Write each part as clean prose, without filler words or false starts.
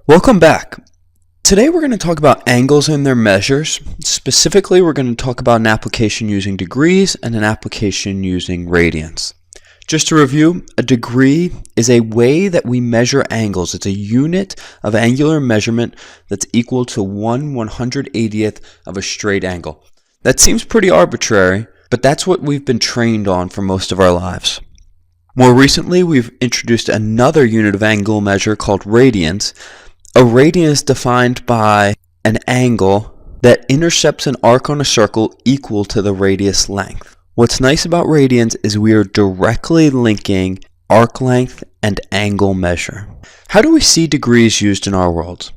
Welcome back. Today we're going to talk about angles and their measures. Specifically, we're going to talk about an application using degrees and an application using radians. Just to review, a degree is a way that we measure angles. It's a unit of angular measurement that's equal to 1/180th of a straight angle. That seems pretty arbitrary, but that's what we've been trained on for most of our lives. More recently, we've introduced another unit of angle measure called radians. A radian is defined by an angle that intercepts an arc on a circle equal to the radius length. What's nice about radians is we are directly linking arc length and angle measure. How do we see degrees used in our world?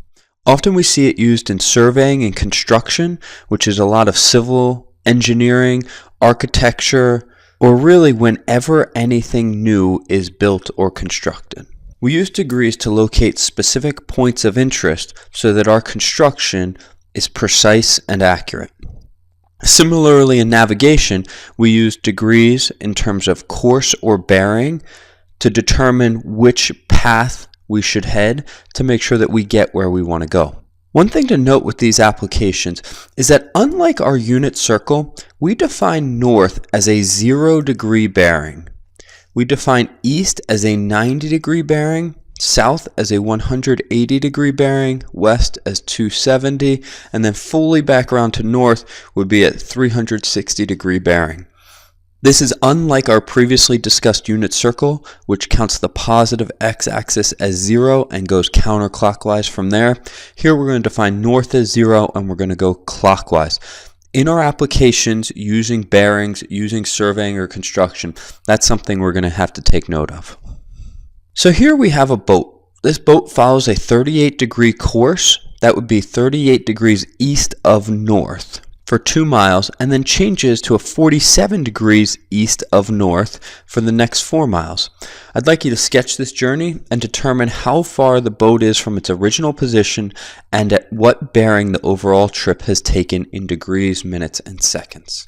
Often we see it used in surveying and construction, which is a lot of civil engineering, architecture, or really whenever anything new is built or constructed. We use degrees to locate specific points of interest so that our construction is precise and accurate. Similarly, in navigation, we use degrees in terms of course or bearing to determine which path we should head to make sure that we get where we want to go. One thing to note with these applications is that unlike our unit circle, we define north as a 0-degree bearing. We define east as a 90-degree bearing, south as a 180-degree bearing, west as 270, and then fully back around to north would be at 360-degree bearing. This is unlike our previously discussed unit circle, which counts the positive x-axis as 0 and goes counterclockwise from there. Here we're going to define north as 0 and we're going to go clockwise. In our applications, using bearings, using surveying or construction, that's something we're going to have to take note of. So here we have a boat. This boat follows a 38-degree course. That would be 38 degrees east of north for 2 miles, and then changes to a 47 degrees east of north for the next 4 miles. I'd like you to sketch this journey and determine how far the boat is from its original position and at what bearing the overall trip has taken in degrees, minutes, and seconds.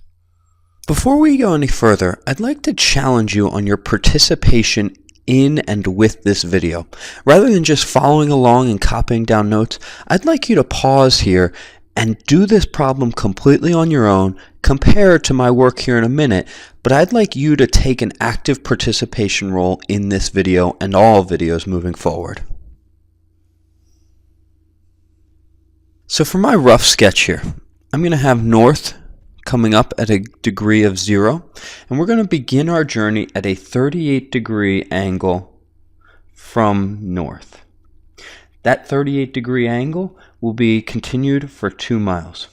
Before we go any further, I'd like to challenge you on your participation in and with this video. Rather than just following along and copying down notes, I'd like you to pause here and do this problem completely on your own, compare it to my work here in a minute, but I'd like you to take an active participation role in this video and all videos moving forward. So for my rough sketch here, I'm going to have north coming up at a degree of 0, and we're going to begin our journey at a 38-degree angle from north. That 38-degree angle will be continued for 2 miles.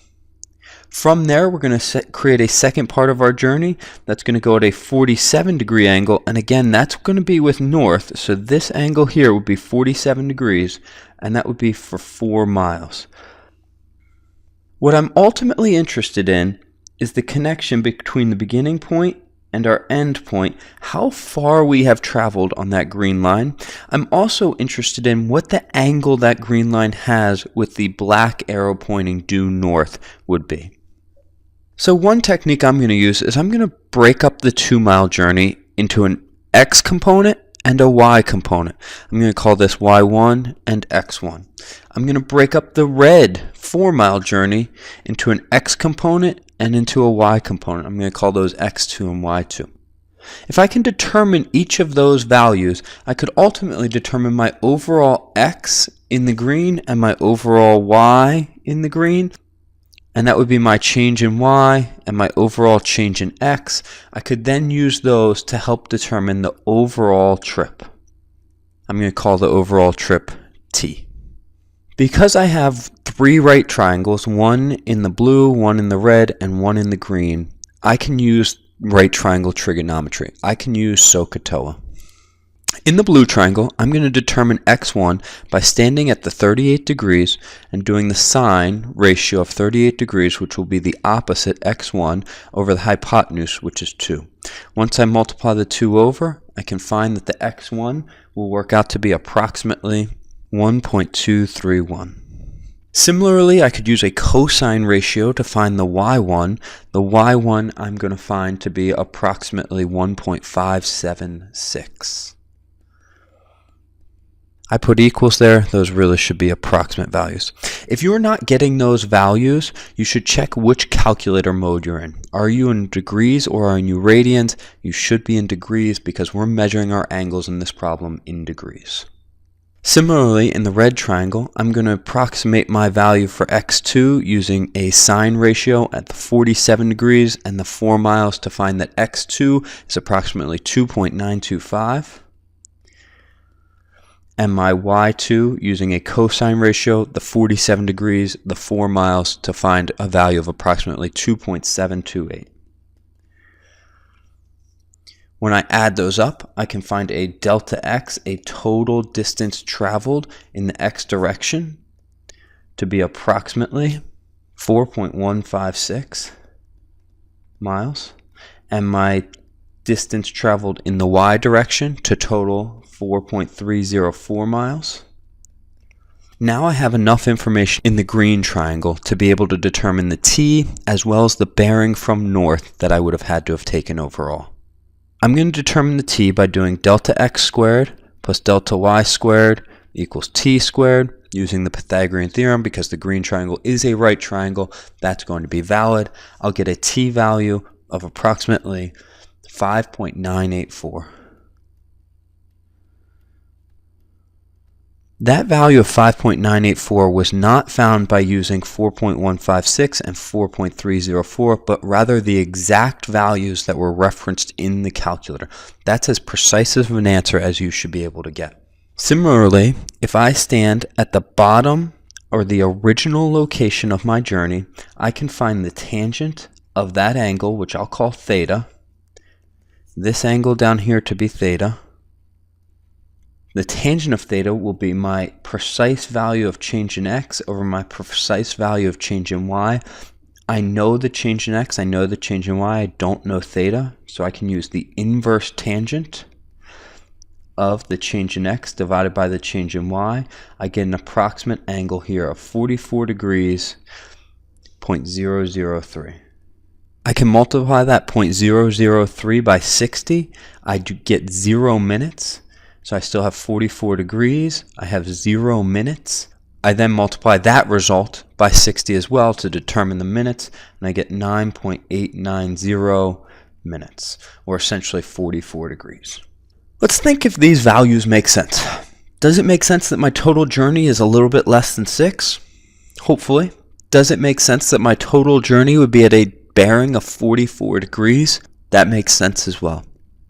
From there, we're going to create a second part of our journey that's going to go at a 47-degree angle, and again, that's going to be with north, so this angle here would be 47 degrees, and that would be for 4 miles. What I'm ultimately interested in is the connection between the beginning point and our end point, how far we have traveled on that green line. I'm also interested in what the angle that green line has with the black arrow pointing due north would be. So one technique I'm going to use is I'm going to break up the 2-mile journey into an x component and a y component. I'm going to call this y1 and x1. I'm going to break up the red 4-mile journey into an x component and into a y component. I'm going to call those x2 and y2. If I can determine each of those values, I could ultimately determine my overall x in the green and my overall y in the green, and that would be my change in y and my overall change in x. I could then use those to help determine the overall trip. I'm going to call the overall trip t. Because I have 3 right triangles, one in the blue, one in the red, and one in the green, I can use right triangle trigonometry. I can use SOHCAHTOA. In the blue triangle, I'm going to determine x1 by standing at the 38 degrees and doing the sine ratio of 38 degrees, which will be the opposite x1 over the hypotenuse, which is 2. Once I multiply the 2 over, I can find that the x1 will work out to be approximately 1.231. Similarly, I could use a cosine ratio to find the y1. The y1 I'm going to find to be approximately 1.576. I put equals there. Those really should be approximate values. If you are not getting those values, you should check which calculator mode you're in. Are you in degrees or are you radians? You should be in degrees because we're measuring our angles in this problem in degrees. Similarly, in the red triangle, I'm going to approximate my value for x2 using a sine ratio at the 47 degrees and the 4 miles to find that x2 is approximately 2.925. And my y2 using a cosine ratio, the 47 degrees, the 4 miles to find a value of approximately 2.728. When I add those up, I can find a delta x, a total distance traveled in the x direction, to be approximately 4.156 miles, and my distance traveled in the y direction to total 4.304 miles. Now I have enough information in the green triangle to be able to determine the t as well as the bearing from north that I would have had to have taken overall. I'm going to determine the t by doing delta x squared plus delta y squared equals t squared using the Pythagorean theorem. Because the green triangle is a right triangle, that's going to be valid. I'll get a t value of approximately 5.984. That value of 5.984 was not found by using 4.156 and 4.304, but rather the exact values that were referenced in the calculator. That's as precise of an answer as you should be able to get. Similarly, if I stand at the bottom or the original location of my journey, I can find the tangent of that angle, which I'll call theta, this angle down here to be theta. The tangent of theta will be my precise value of change in x over my precise value of change in y. I know the change in x, I know the change in y, I don't know theta, so I can use the inverse tangent of the change in x divided by the change in y. I get an approximate angle here of 44 degrees, 0.003. I can multiply that 0.003 by 60. I do get 0 minutes. So I still have 44 degrees, I have 0 minutes. I then multiply that result by 60 as well to determine the minutes, and I get 9.890 minutes, or essentially 44 degrees. Let's think if these values make sense. Does it make sense that my total journey is a little bit less than 6? Hopefully. Does it make sense that my total journey would be at a bearing of 44 degrees? That makes sense as well.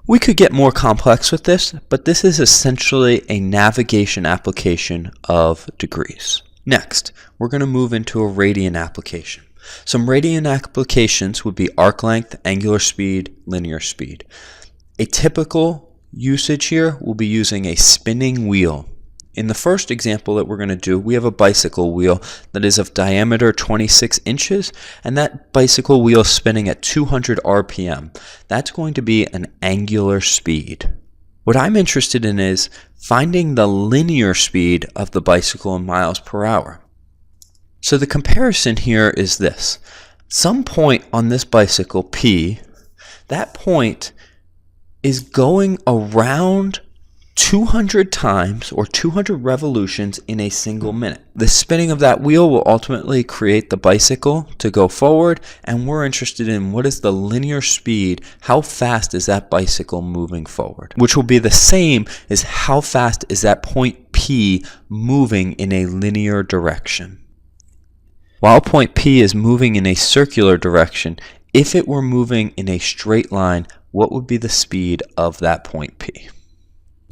We could get more complex with this, but this is essentially a navigation application of degrees. Next, we're going to move into a radian application. Some radian applications would be arc length, angular speed, linear speed. A typical usage here will be using a spinning wheel. In the first example that we're going to do, we have a bicycle wheel that is of diameter 26 inches, and that bicycle wheel is spinning at 200 RPM. That's going to be an angular speed. What I'm interested in is finding the linear speed of the bicycle in miles per hour. So the comparison here is this. Some point on this bicycle, P, that point is going around 200 times or 200 revolutions in a single minute. The spinning of that wheel will ultimately create the bicycle to go forward, and we're interested in what is the linear speed, how fast is that bicycle moving forward, which will be the same as how fast is that point P moving in a linear direction. While point P is moving in a circular direction, if it were moving in a straight line, what would be the speed of that point P?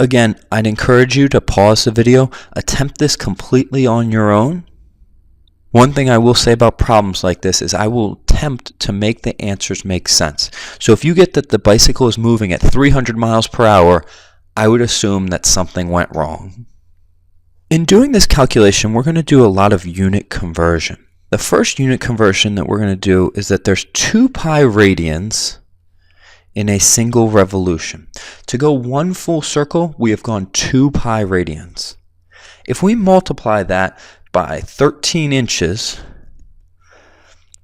Again, I'd encourage you to pause the video, attempt this completely on your own. One thing I will say about problems like this is I will attempt to make the answers make sense. So if you get that the bicycle is moving at 300 miles per hour, I would assume that something went wrong. In doing this calculation, we're going to do a lot of unit conversion. The first unit conversion that we're going to do is that there's 2 pi radians in a single revolution. To go 1 full circle, we have gone 2 pi radians. If we multiply that by 13 inches,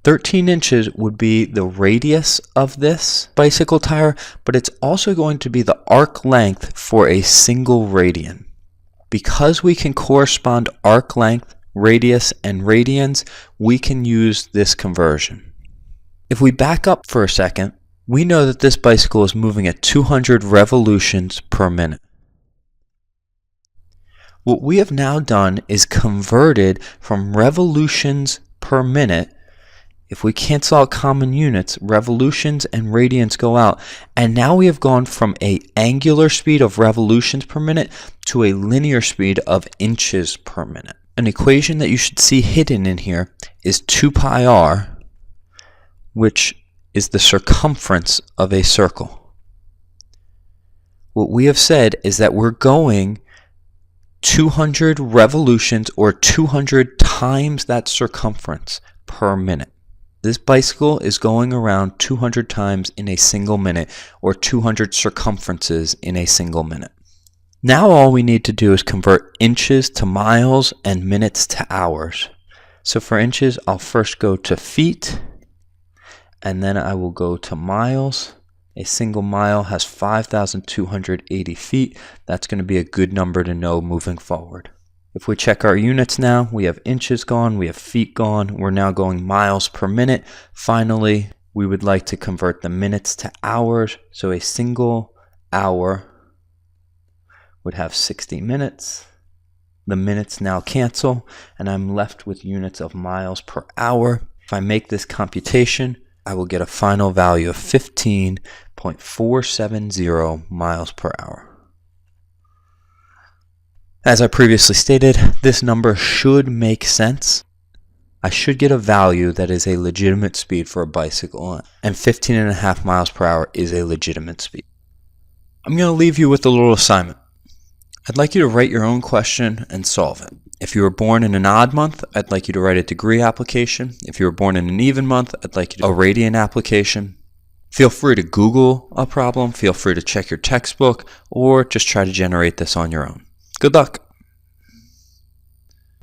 13 inches would be the radius of this bicycle tire, but it's also going to be the arc length for a single radian. Because we can correspond arc length, radius, and radians, we can use this conversion. If we back up for a second, we know that this bicycle is moving at 200 revolutions per minute. What we have now done is converted from revolutions per minute. If we cancel out common units, revolutions and radians go out. And now we have gone from an angular speed of revolutions per minute to a linear speed of inches per minute. An equation that you should see hidden in here is 2 pi r, which is the circumference of a circle. What we have said is that we're going 200 revolutions or 200 times that circumference per minute. This bicycle is going around 200 times in a single minute, or 200 circumferences in a single minute. Now all we need to do is convert inches to miles and minutes to hours. So for inches, I'll first go to feet, and then I will go to miles. A single mile has 5,280 feet. That's going to be a good number to know moving forward. If we check our units now, we have inches gone, we have feet gone, we're now going miles per minute. Finally, we would like to convert the minutes to hours. So a single hour would have 60 minutes. The minutes now cancel, and I'm left with units of miles per hour. If I make this computation, I will get a final value of 15.470 miles per hour. As I previously stated, this number should make sense. I should get a value that is a legitimate speed for a bicycle, and 15.5 miles per hour is a legitimate speed. I'm going to leave you with a little assignment. I'd like you to write your own question and solve it. If you were born in an odd month, I'd like you to write a degree application. If you were born in an even month, I'd like you to do a radian application. Feel free to Google a problem, feel free to check your textbook, or just try to generate this on your own. Good luck.